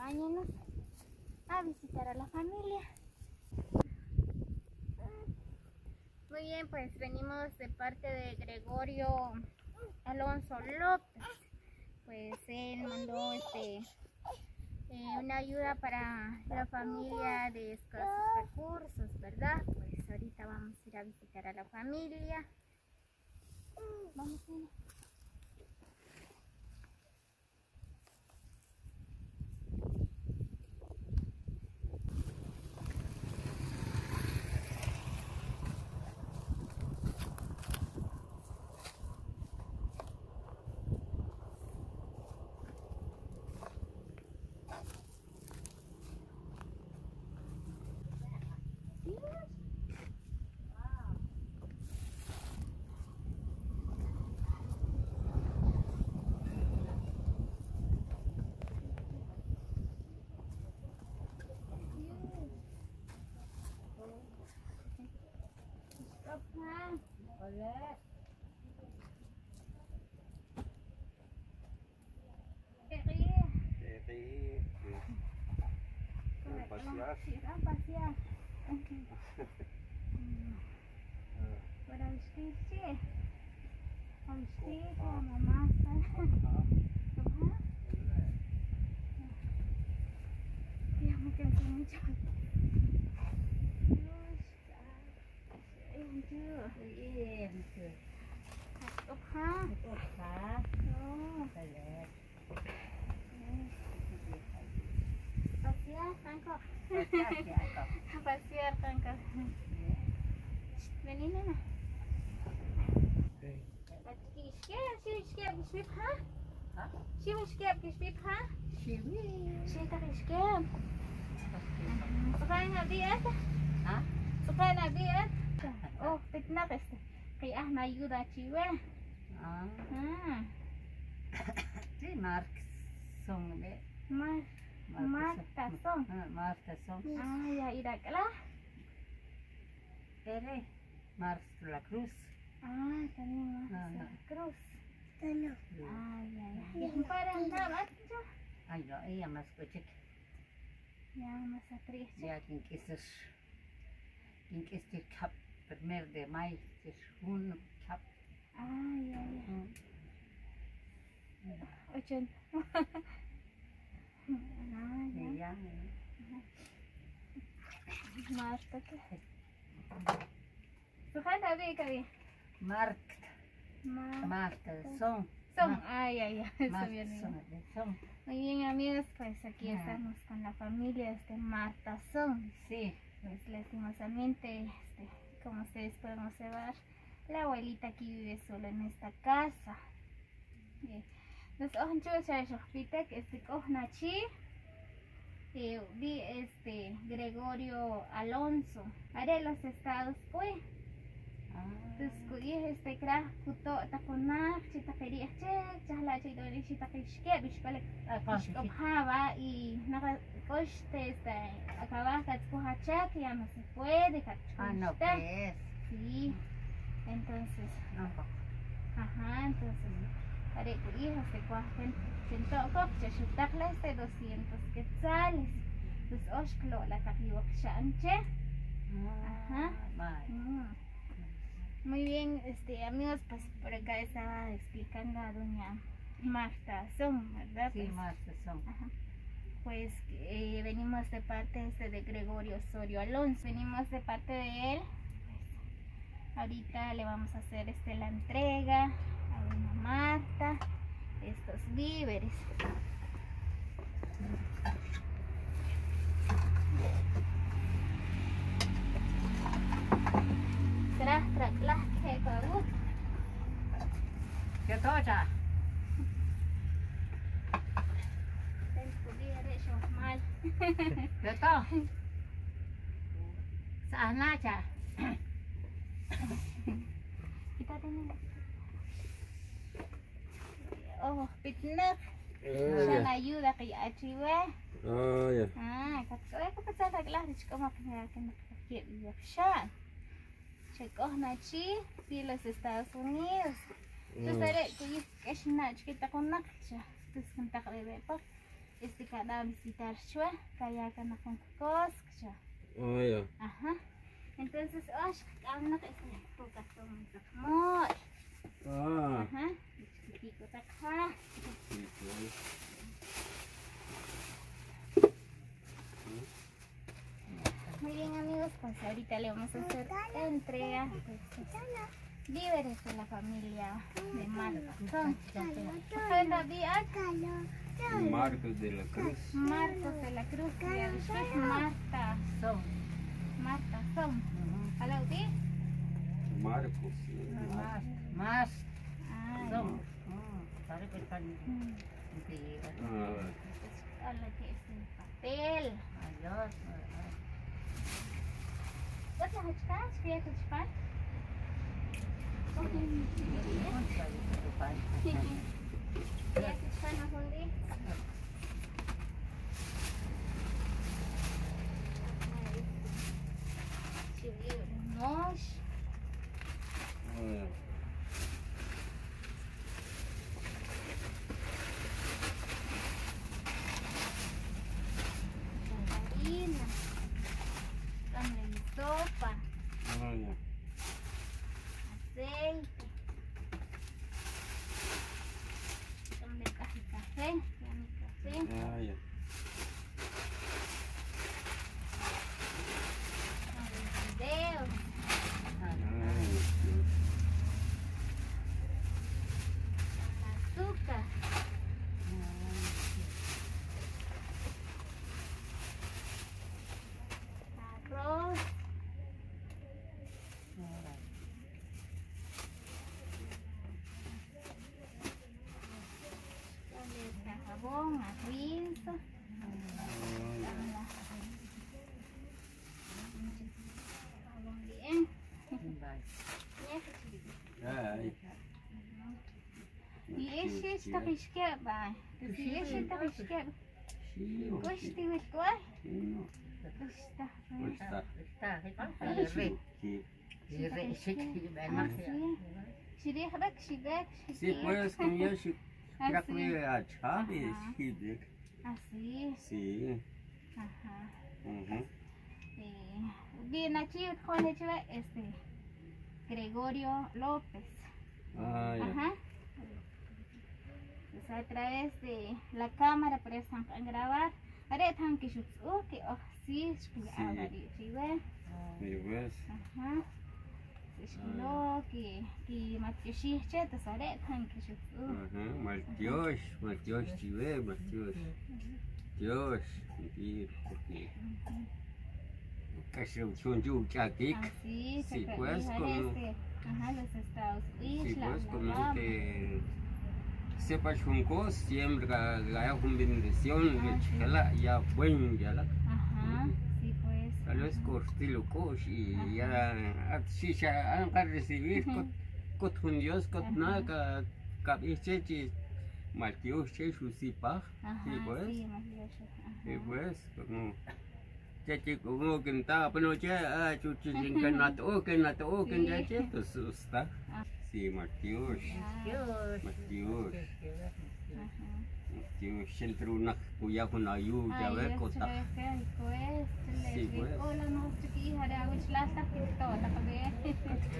acompáñenos a visitar a la familia. Muy bien, pues venimos de parte de Gregorio Alonso López. Pues él mandó una ayuda para la familia de escasos recursos, ¿verdad? Pues ahorita vamos a ir a visitar a la familia. Vamos a ir. Pasear. Para vestirse. A vestirse, a mamá. Ya me cansé mucho. Pasear, Franco. Pasear, Franco. Vení, nena. Oh, pitnakis. Kaya na ayuda chiwe. Sí, Mark Song de. Marta Song. Marta Song. Ya ira kala. Tere, Mars la Cruz. También Marta Cruz. Ya. Yang parang dapat siya. Ay, no, ella más coche. Ya, más actriz. Ya, quien quiser cap, 1 de mayo, es un cap. Ya. 80. Ya. Marta ke. Sukan tabi kami. Marta Song. Ya. Song. Muy bien, amigos, pues aquí estamos con la familia de Marta Song. Sí. Pues lastimosamente, como ustedes pueden observar, la abuelita aquí vive sola en esta casa. Bien. Nos vi Gregorio Alonso, haré los estados pues. Entonces crack puto takonak chita quería chahla chito ni chita kishke bishkale bishkopjaba y naka coste acaba katkuhachak ya no se puede No pues. Sí, entonces entonces haré tu hijo cuajen siento que chutakla 200 quetzales. Entonces oshklo la kakiwak shanche. Muy bien, amigos, pues por acá estaba explicando a doña Marta Song, ¿verdad? Sí, Pues, Marta Song. Pues venimos de parte de Gregorio Osorio Alonso, venimos de parte de él. Pues, ahorita le vamos a hacer la entrega a doña Marta, estos víveres. ¿Qué tocha? ¿Qué to? Sana cha. Oh, pitnak. Siya na ayuda kay Achiwe. Ya. Katsuwe ko pa sa naglaris ko makakakakakakakak siya. Check na chi, si los Estados Unidos. Entonces, que es una chiquita con nacha. Entonces, con taca de bepa. cada visitar shua, kaya ka na kung kosk. Oh ya. Ajá. Entonces, no te toca muy. Ah. Ajá. Chiquitico acá. Sí, pues. Muy bien, amigos, pues ahorita le vamos a hacer entrega de víveres de la familia de Marta. Marcos de la Cruz. Marcos de la Cruz. Y después Marta. Marta son. ¿Hola, Uti? Marcos. Más. Ah, Son. Parece que están. hola, que es el papel. Adiós. ¿Vos la hachpas? ¿Qué hachpas? ¿Qué hachpas no son de? Nós. Harina. Carne de sopa. Aceite. Tome café. Ya mi café. Ah, ya. Videos. Azúcar. Arroz. Jabón, aviso. Jabón bien. Ay. Y ese está risqueado. Y ese está risqueado. Cueste virtual. Está. Sí, pues, como yo creo que a Chávez, Así. sí. Ajá. Bien, aquí con Gregorio López. Ah, ya. Ajá. Pues a través de la cámara por eso van a grabar. Ahora están que yo que sí, Sí, pues. ajá. Lo que Matioshi cheta sare tan que yo. Matiosh, chive, Matiosh. Dios, porque casi un yuchakik. Así, Sí, pues, como, ajá, los Estados Unidos, sí, pues, la como Rama. que sepas un cos, siempre gaya con bendición, ya buen, ya la. Ajá, sí, pues. Tal vez cortilo cos y ya, si ya han que recibir, cot con Dios, cot nada, cabichechi, Matiosh, su sipa, sí, pues. Sí, Matiosh, Sí, pues, como como que estaba pero ya chuchi que nato que ya cheto susta. Sí, Matiosh. Matiosh entre una cuya con ayuda, ver cota. Sí, pues. Hola, no sé qué hará, which last que toda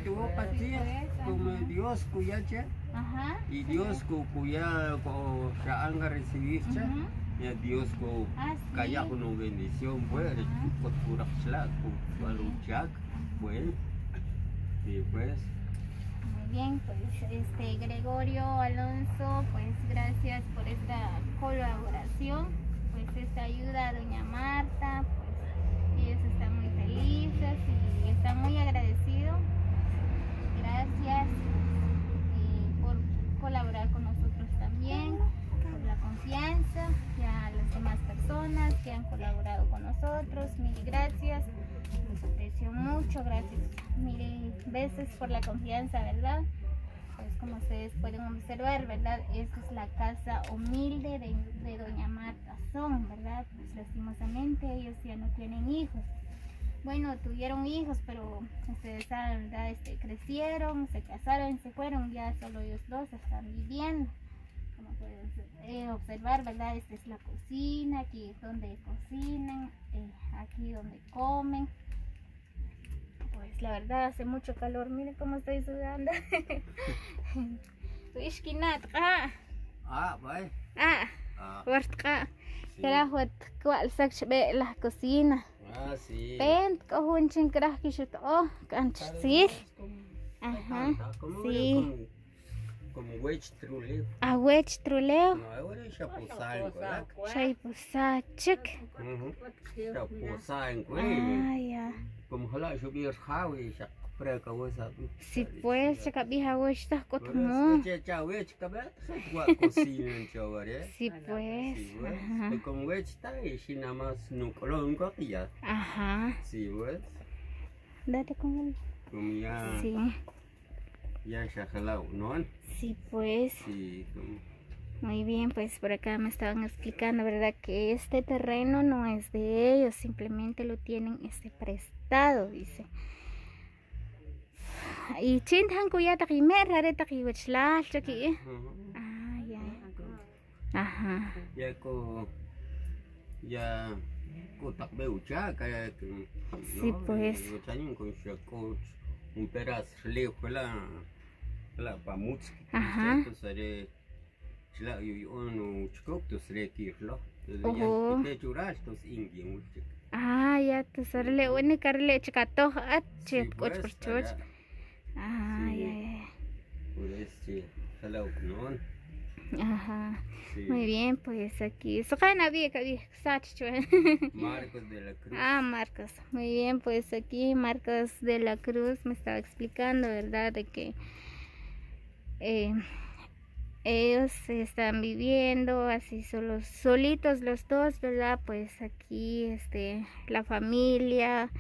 Tuvo paciencia como Dios cuya che. Ajá. Y Dios cuya ko ya han recibir che. Ya Dios ko kaya con una bendición pues por pura flag por luchar pues sí pues muy bien pues Gregorio Alonso pues gracias por esta colaboración pues esta ayuda a doña Marta pues ellos están muy felices y están muy agradecidos gracias por colaborar con nosotros también por la confianza y a las demás personas que han colaborado con nosotros, mil gracias, los aprecio mucho, gracias mil veces por la confianza, ¿verdad? Pues como ustedes pueden observar, ¿verdad? Esta es la casa humilde de doña Marta Son, ¿verdad? Pues lastimosamente ellos ya no tienen hijos. Bueno, tuvieron hijos, pero ustedes saben, ¿verdad? Crecieron, se casaron, se fueron, ya solo ellos dos están viviendo. Como pueden observar, ¿verdad? Esta es la cocina, aquí es donde cocinan, aquí donde comen. Pues la verdad hace mucho calor, miren cómo estoy sudando. Bye. La cocina. Sí. Pent, cojunchin crasqui oh, canchil. Ajá. Sí. Como wedge truleo. A wedge truleo. No, ahora es chapuzain, ¿verdad? Chay pusachik. Chapuzain, Ah, ya. como hala lluvias jawi, ya preka wasa. Si pues, chakabija wedge tas Pero kotumo. si ya wedge kabet, se gua cocina en chavar, Si pues. Sí, pues. Ajá. Y como wedge está y si nada más no colón ya. Ajá. Sí, pues. Date con él. Como ya Sí. ya jalao, ¿no? Sí, pues. Sí, como Muy bien, pues por acá me estaban explicando, ¿verdad? Que este terreno no es de ellos, simplemente lo tienen prestado, dice. Y chintan kuyata kimer, hareta kiwechlal, chaki. Ah, ya. Ajá. ya takbeu cha kaya Sí, pues. con un pedazo leo la pamutz. Ajá. Entonces chla yo no chkok to srekirlo. Ojo. Te churas tos ingin. Ah, ya, te sorle, bueno, carle chikato, chip, pues, coch. Ah, Sí. ya. Pues sí, jalao, ¿no? Ajá. Sí. Muy bien, pues aquí. Sojana vieja, Sacho. Marcos de la Cruz. Ah, Marcos. Muy bien, pues aquí Marcos de la Cruz me estaba explicando, ¿verdad? De que ellos están viviendo así solitos los dos, ¿verdad? Pues aquí la familia,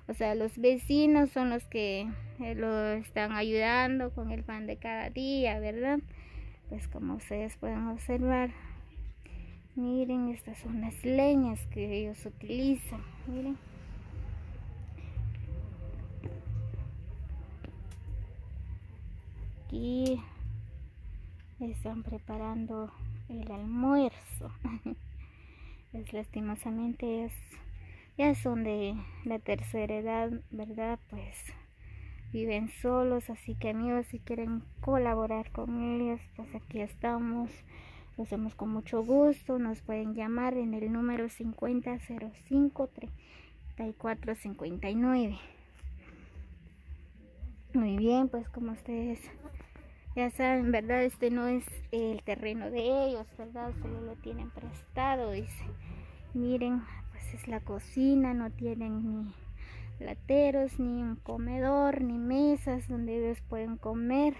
o sea, los vecinos son los que lo están ayudando con el pan de cada día, ¿verdad? Pues como ustedes pueden observar, miren, estas son las leñas que ellos utilizan, miren. Aquí están preparando el almuerzo. Pues lastimosamente ya son de la tercera edad, ¿verdad? Pues viven solos, así que amigos, si quieren colaborar con ellos, pues aquí estamos, lo hacemos con mucho gusto. Nos pueden llamar en el número 5005-3459. Muy bien, pues como ustedes ya saben, ¿verdad? Este no es el terreno de ellos, ¿verdad? Solo lo tienen prestado, dice. Miren, pues es la cocina, no tienen ni lateros, ni un comedor, ni mesas donde ellos pueden comer.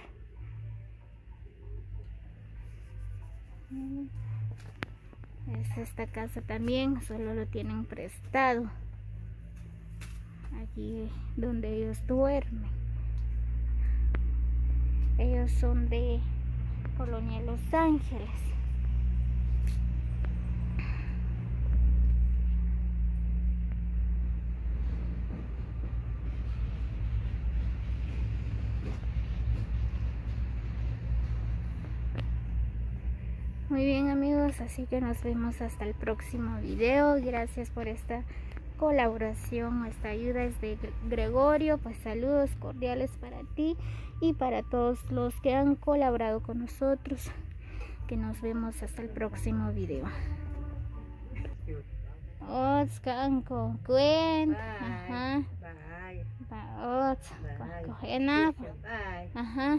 Esta casa también solo lo tienen prestado. Aquí donde ellos duermen. Ellos son de Colonia Los Ángeles. Muy bien amigos, así que nos vemos hasta el próximo video. Gracias por esta colaboración, esta ayuda es de Gregorio. Pues saludos cordiales para ti y para todos los que han colaborado con nosotros. Que nos vemos hasta el próximo video. Otskanko, Gwen. Ajá. Bye. Ots, Ajá.